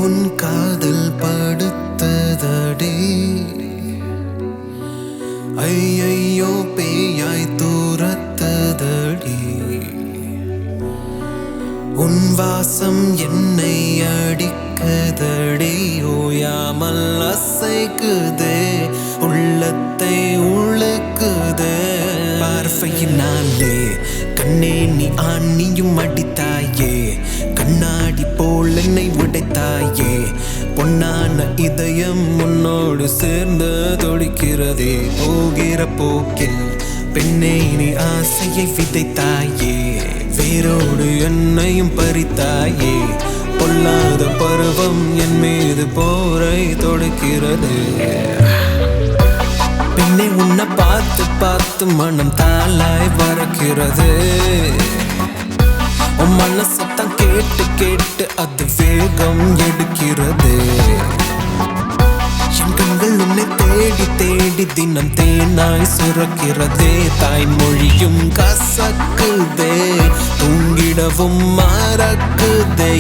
உன் காதல் படுத்ததடி ஐயையோ பேயாய் தூரத்ததடி உன் வாசம் என்னை அடிக்கதடி ஓயாமல் அசைக்குதே உள்ளத்தை உழுக்குதே பார்வையினாலே கண்ணே நீ ஆணியும் அடித்தாயே கண்ணாடி போல் என்னை உடைத்தாயே பொன்னான இதயம் உன்னோடு சேர்ந்து துடிக்கிறதே போகிற போக்கில் பெண்ணே நீ ஆசையை விதைத்தாயே வேரோடு என்னையும் பறித்தாயே பொல்லாத பருவம் என் மீது போரை தொடுக்கிறது பெண்ணே உன்னை பார்த்து பார்த்து மனம் தாளாய் பறக்கிறது உன் மனசத்தான் கேட்டு கேட்டு அது வேகம் எடுக்கிறது என் கண்கள் உன்னை தேடி தேடி தினம் தேனாய் சுரக்கிறதே தாய்மொழியும் கசக்குதே தூங்கிடவும் மறக்குதே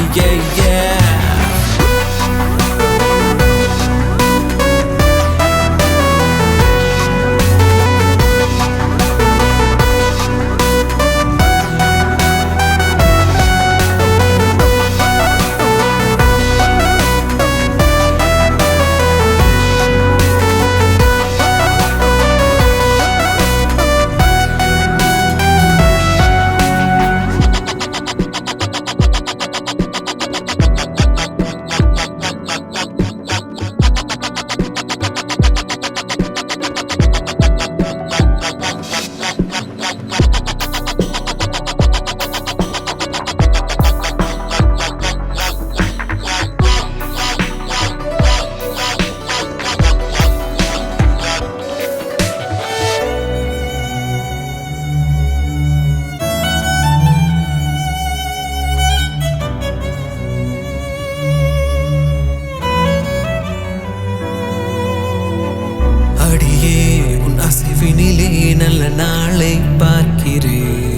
அடியே உன் அசைவினிலே நல்ல நாளை பார்க்கிறேன்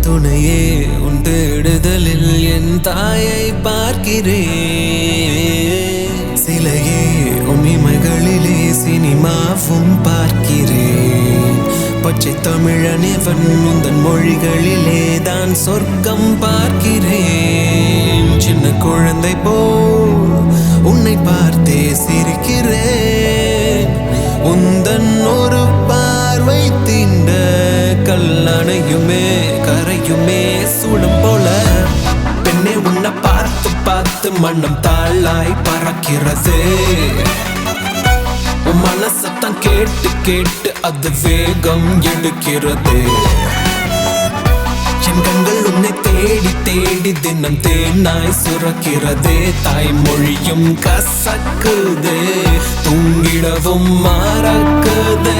துணையே உன் தேடுதலில் என் தாயை பார்க்கிறேன் சிலையே உன் இமைகளிலே சினிமாவும் பார்க்கிறேன் பச்சை தமிழனிவன் உந்தன் மொழிகளிலே தான் சொர்க்கம் பார்க்கிறேன் சின்ன குழந்தை போல் உன்னை பார்த்தே சிரிக்கிறேன் உந்தன் ஒரு பார்வை தீண்ட கல்லணையுமே கரையுமே சூடும் போல பெண்ணே உன்னை பார்த்து பார்த்து மனம் தாளாய் பறக்கிறது உன் மனசத்தான் கேட்டு கேட்டு அது வேகம் எடுக்கிறது என் கண்கள் உன்னை தேடி தேடி தினம் தேனாய் சுரக்கிறதே தாய்மொழியும் கசக்குதே தூங்கிடவும் மறக்குதே